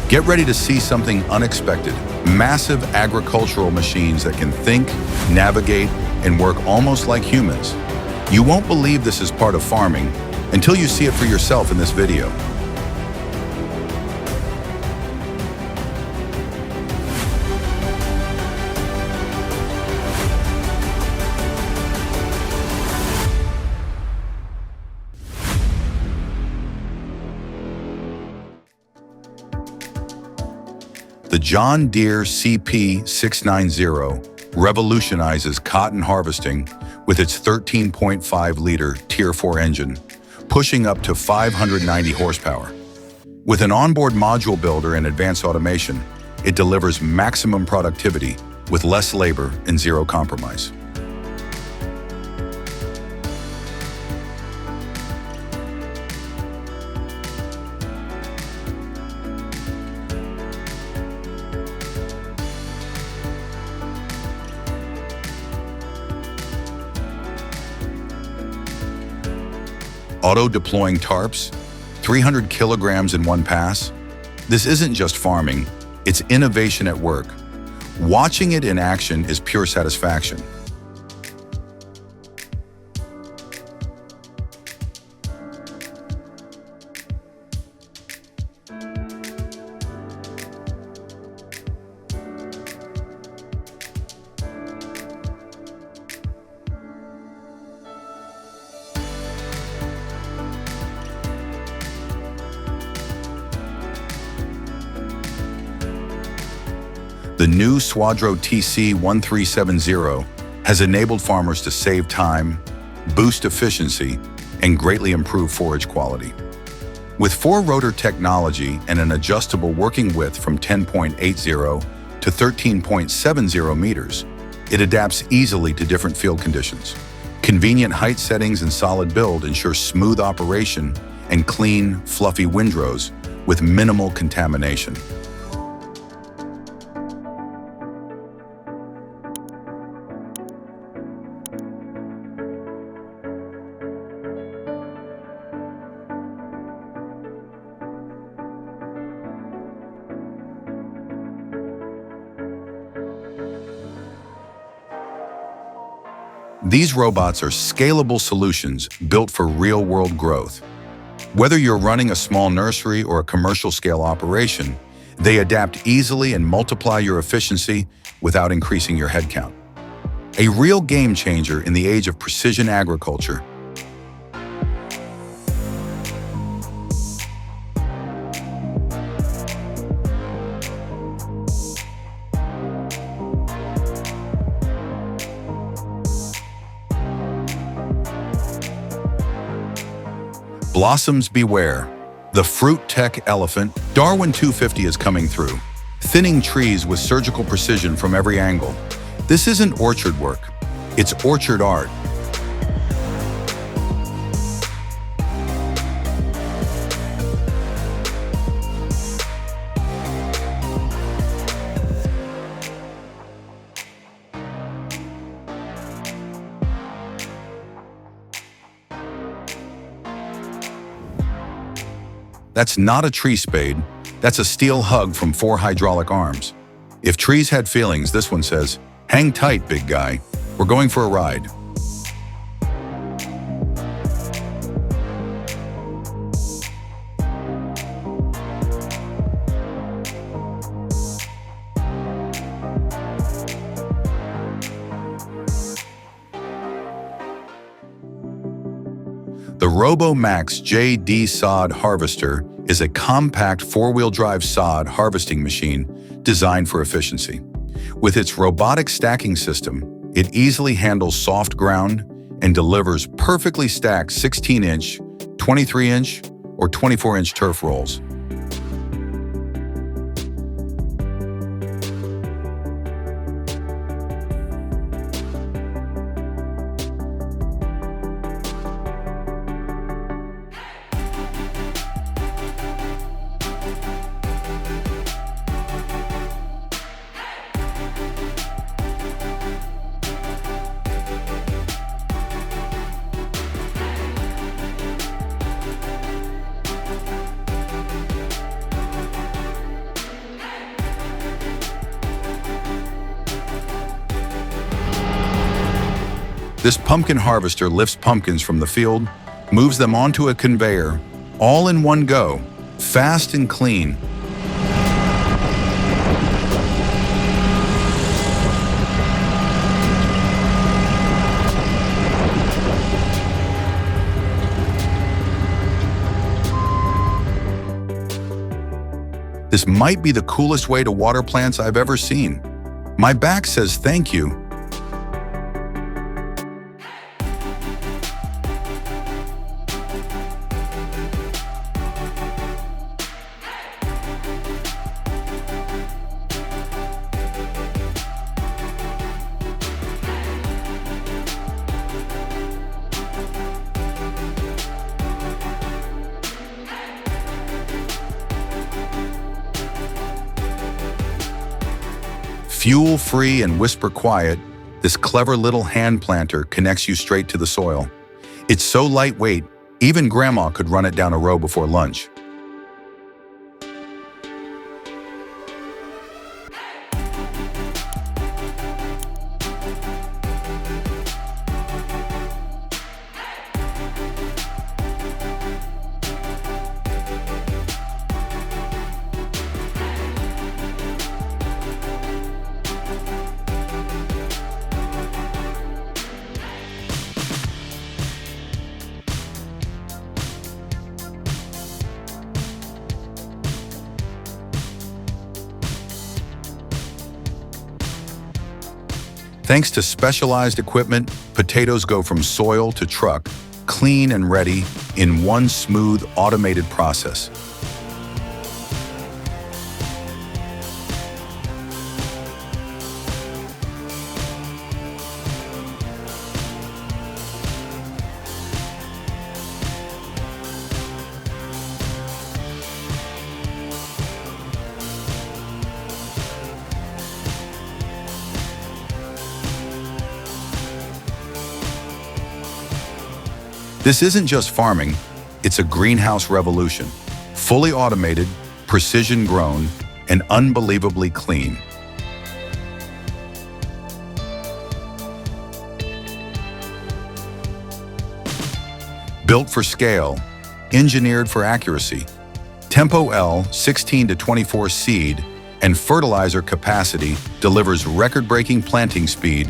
Get ready to see something unexpected. Massive agricultural machines that can think, navigate, and work almost like humans. You won't believe this is part of farming until you see it for yourself in this video. The John Deere CP690 revolutionizes cotton harvesting with its 13.5-liter Tier 4 engine, pushing up to 590 horsepower. With an onboard module builder and advanced automation, it delivers maximum productivity with less labor and zero compromise. Auto-deploying tarps, 300 kilograms in one pass. This isn't just farming, it's innovation at work. Watching it in action is pure satisfaction. The new Swadro TC1370 has enabled farmers to save time, boost efficiency, and greatly improve forage quality. With 4-rotor technology and an adjustable working width from 10.80 to 13.70 meters, it adapts easily to different field conditions. Convenient height settings and solid build ensure smooth operation and clean, fluffy windrows with minimal contamination. These robots are scalable solutions built for real-world growth. Whether you're running a small nursery or a commercial-scale operation, they adapt easily and multiply your efficiency without increasing your headcount. A real game changer in the age of precision agriculture. Blossoms beware. The fruit tech elephant, Darwin 250, is coming through, thinning trees with surgical precision from every angle. This isn't orchard work, it's orchard art. That's not a tree spade, that's a steel hug from 4 hydraulic arms. If trees had feelings, this one says, "Hang tight, big guy. We're going for a ride." The RoboMax JD Sod Harvester is a compact 4-wheel drive sod harvesting machine designed for efficiency. With its robotic stacking system, it easily handles soft ground and delivers perfectly stacked 16-inch, 23-inch, or 24-inch turf rolls. This pumpkin harvester lifts pumpkins from the field, moves them onto a conveyor, all in one go, fast and clean. This might be the coolest way to water plants I've ever seen. My back says thank you. Fuel-free and whisper quiet, this clever little hand planter connects you straight to the soil. It's so lightweight, even Grandma could run it down a row before lunch. Thanks to specialized equipment, potatoes go from soil to truck, clean and ready, in one smooth, automated process. This isn't just farming, it's a greenhouse revolution. Fully automated, precision grown, and unbelievably clean. Built for scale, engineered for accuracy, Tempo L 16 to 24 seed and fertilizer capacity delivers record-breaking planting speed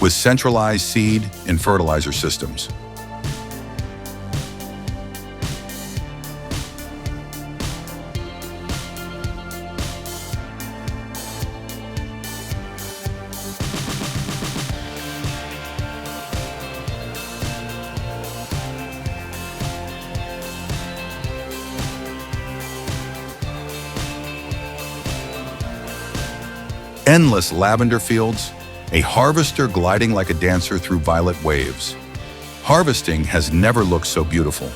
with centralized seed and fertilizer systems. Endless lavender fields, a harvester gliding like a dancer through violet waves. Harvesting has never looked so beautiful.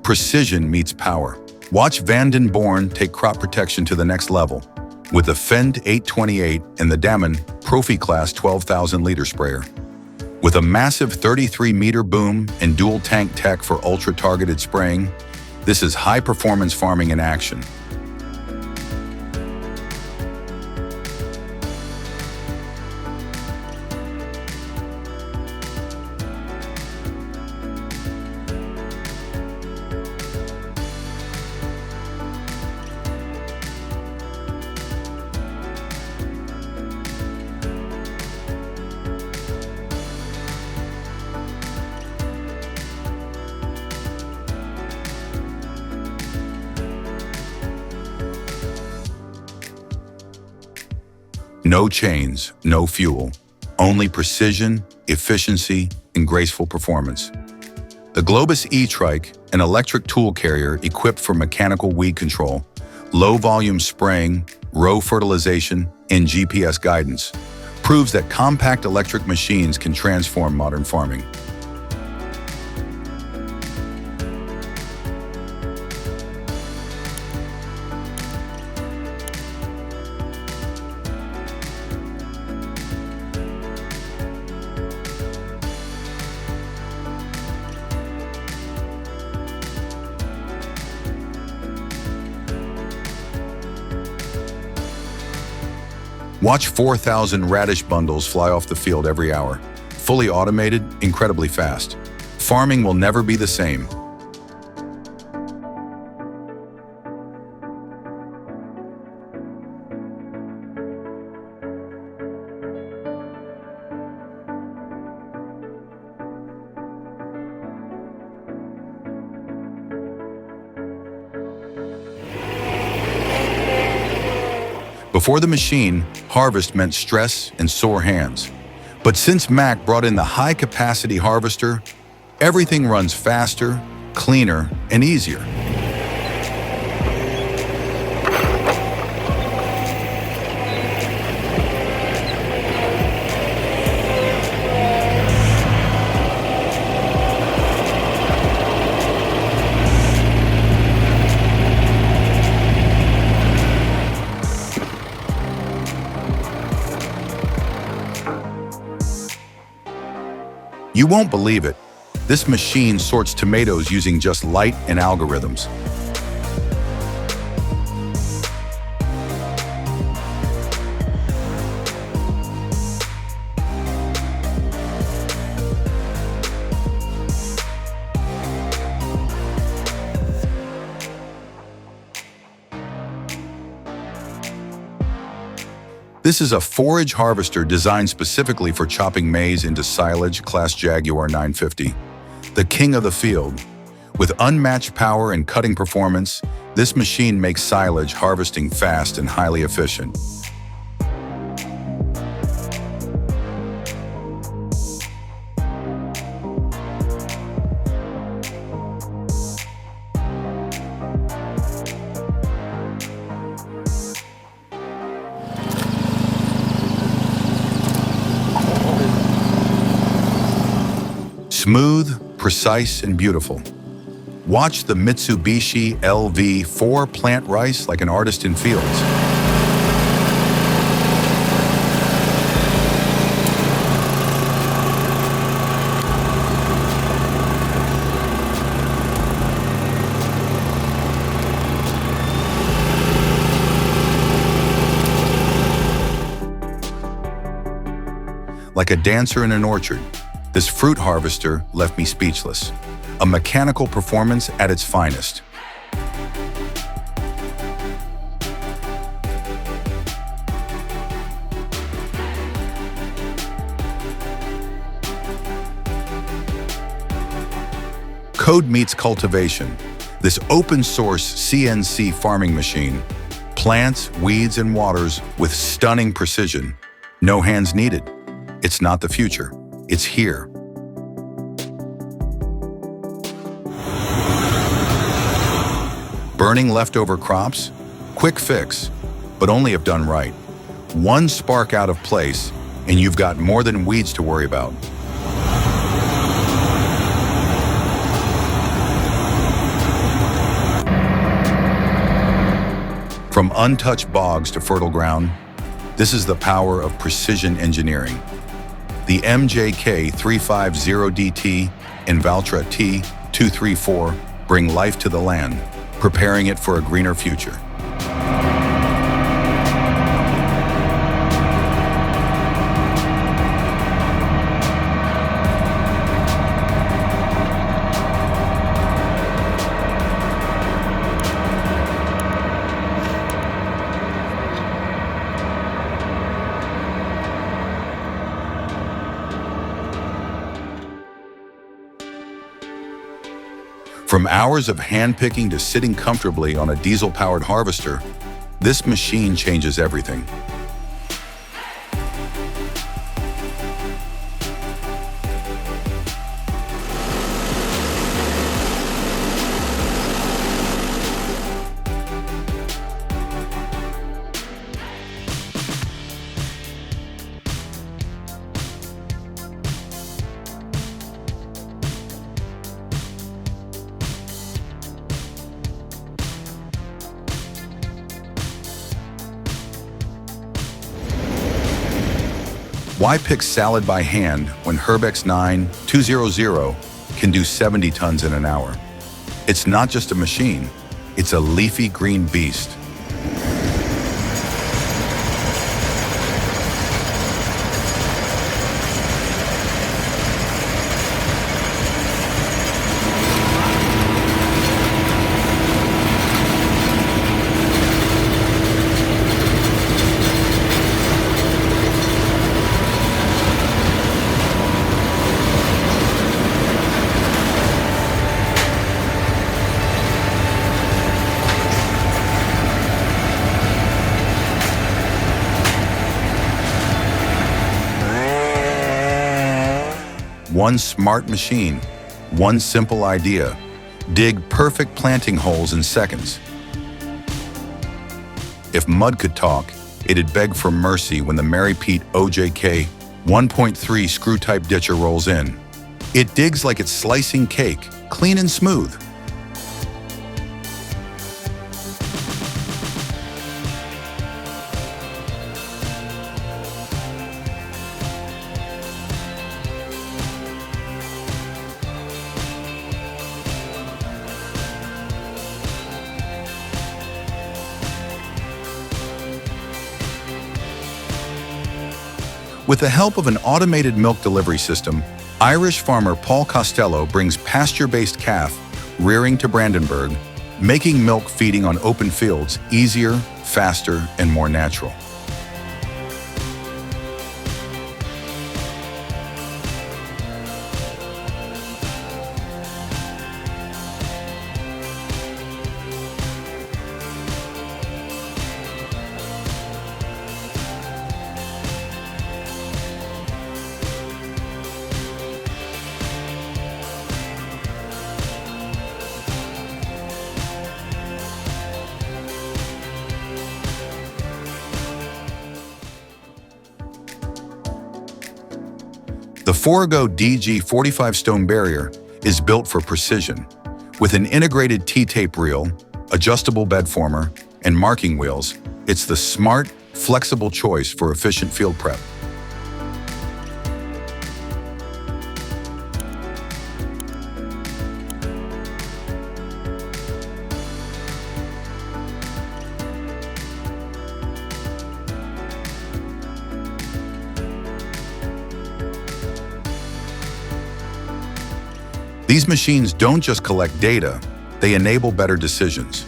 Precision meets power. Watch Vanden Born take crop protection to the next level with the Fend 828 and the Damen Profi Class 12,000-liter sprayer. With a massive 33-meter boom and dual tank tech for ultra-targeted spraying, this is high-performance farming in action. No chains, no fuel, only precision, efficiency, and graceful performance. The Globus E-Trike, an electric tool carrier equipped for mechanical weed control, low-volume spraying, row fertilization, and GPS guidance, proves that compact electric machines can transform modern farming. Watch 4,000 radish bundles fly off the field every hour. Fully automated, incredibly fast. Farming will never be the same. Before the machine, harvest meant stress and sore hands. But since Mac brought in the high-capacity harvester, everything runs faster, cleaner, and easier. You won't believe it. This machine sorts tomatoes using just light and algorithms. This is a forage harvester designed specifically for chopping maize into silage class Jaguar 950, the king of the field. With unmatched power and cutting performance, this machine makes silage harvesting fast and highly efficient. Smooth, precise, and beautiful. Watch the Mitsubishi LV4 plant rice like an artist in fields. Like a dancer in an orchard, this fruit harvester left me speechless. A mechanical performance at its finest. Code meets cultivation. This open-source CNC farming machine plants, weeds, and waters with stunning precision. No hands needed. It's not the future. It's here. Burning leftover crops? Quick fix, but only if done right. One spark out of place, and you've got more than weeds to worry about. From untouched bogs to fertile ground, this is the power of precision engineering. The MJK350DT and Valtra T234 bring life to the land, preparing it for a greener future. From hours of hand-picking to sitting comfortably on a diesel-powered harvester, this machine changes everything. Why pick salad by hand when Herbex 9200 can do 70 tons in an hour? It's not just a machine, it's a leafy green beast. One smart machine, one simple idea. Dig perfect planting holes in seconds. If mud could talk, it'd beg for mercy when the Mary Pete OJK 1.3 screw-type ditcher rolls in. It digs like it's slicing cake, clean and smooth. With the help of an automated milk delivery system, Irish farmer Paul Costello brings pasture-based calf rearing to Brandenburg, making milk feeding on open fields easier, faster, and more natural. The Forego DG45 stone barrier is built for precision. With an integrated T-tape reel, adjustable bed former, and marking wheels, it's the smart, flexible choice for efficient field prep. These machines don't just collect data, they enable better decisions.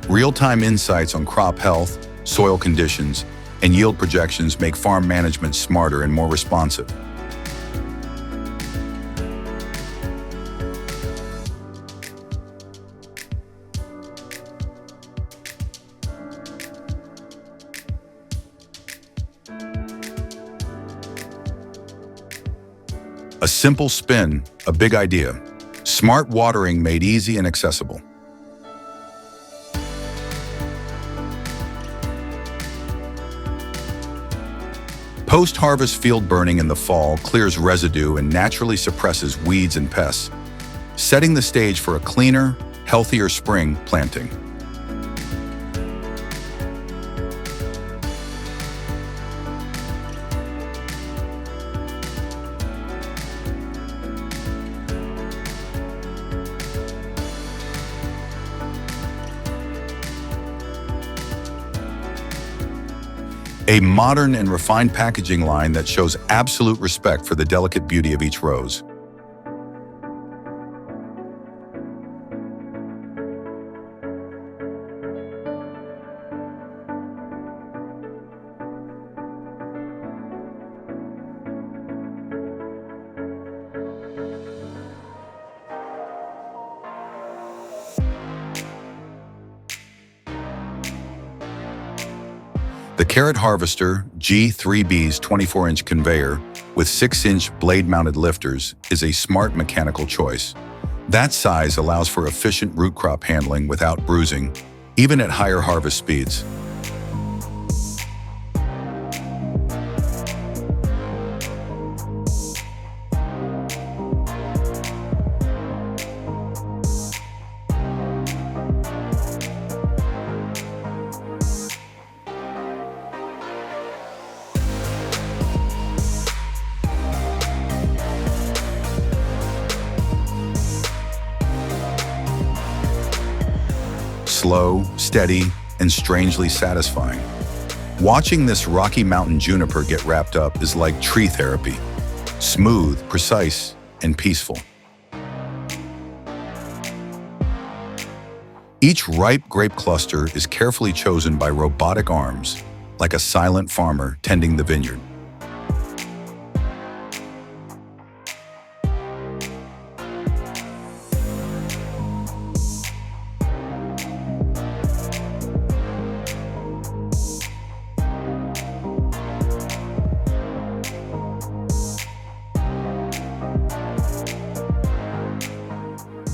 Real-time insights on crop health, soil conditions, and yield projections make farm management smarter and more responsive. A simple spin, a big idea. Smart watering made easy and accessible. Post-harvest field burning in the fall clears residue and naturally suppresses weeds and pests, setting the stage for a cleaner, healthier spring planting. A modern and refined packaging line that shows absolute respect for the delicate beauty of each rose. The Carrot Harvester G3B's 24-inch conveyor with 6-inch blade-mounted lifters is a smart mechanical choice. That size allows for efficient root crop handling without bruising, even at higher harvest speeds. slow, steady, and strangely satisfying. Watching this Rocky Mountain juniper get wrapped up is like tree therapy. Smooth, precise, and peaceful. Each ripe grape cluster is carefully chosen by robotic arms, like a silent farmer tending the vineyard.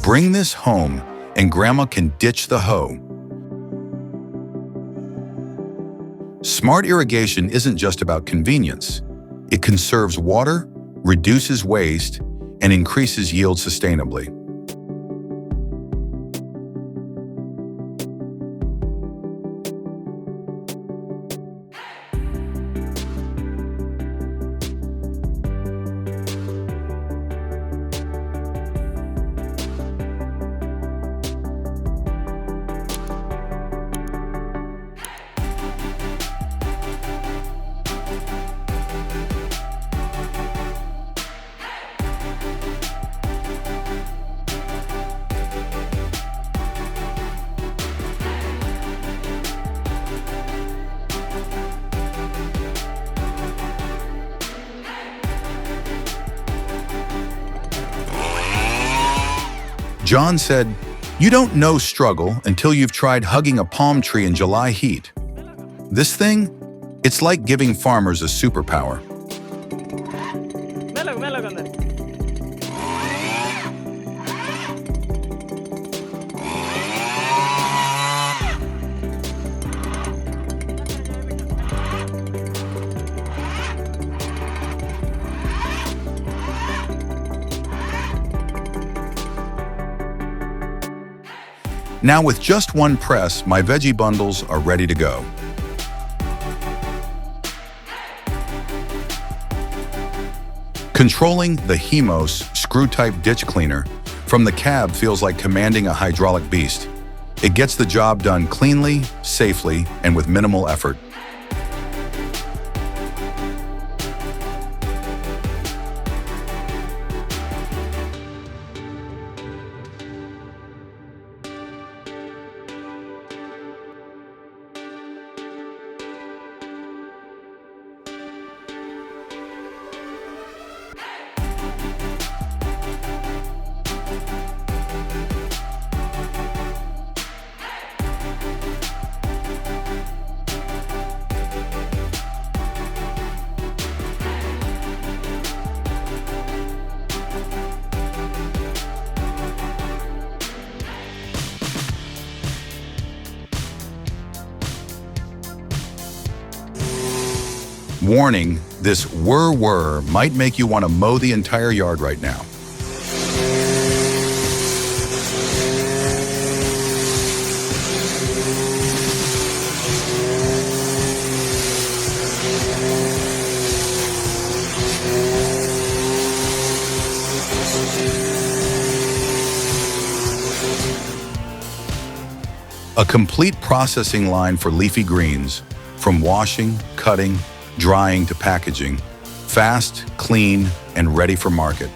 Bring this home, and Grandma can ditch the hoe. Smart irrigation isn't just about convenience. It conserves water, reduces waste, and increases yield sustainably. John said, "You don't know struggle until you've tried hugging a palm tree in July heat. This thing, it's like giving farmers a superpower." Now with just one press, my veggie bundles are ready to go. Controlling the Hemos screw-type ditch cleaner from the cab feels like commanding a hydraulic beast. It gets the job done cleanly, safely, and with minimal effort. Warning, this whir might make you want to mow the entire yard right now. A complete processing line for leafy greens, from washing, cutting, drying to packaging, fast, clean, and ready for market.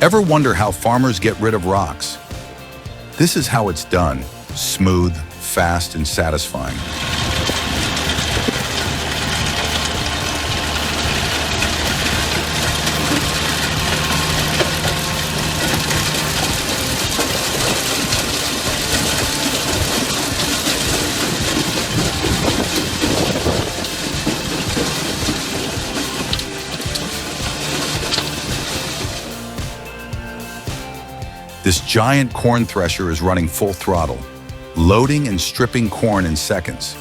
Ever wonder how farmers get rid of rocks? This is how it's done: smooth, fast, and satisfying. This giant corn thresher is running full throttle, loading and stripping corn in seconds.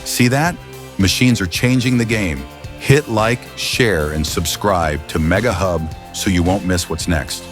See that? Machines are changing the game. Hit like, share, and subscribe to Mega Hub so you won't miss what's next.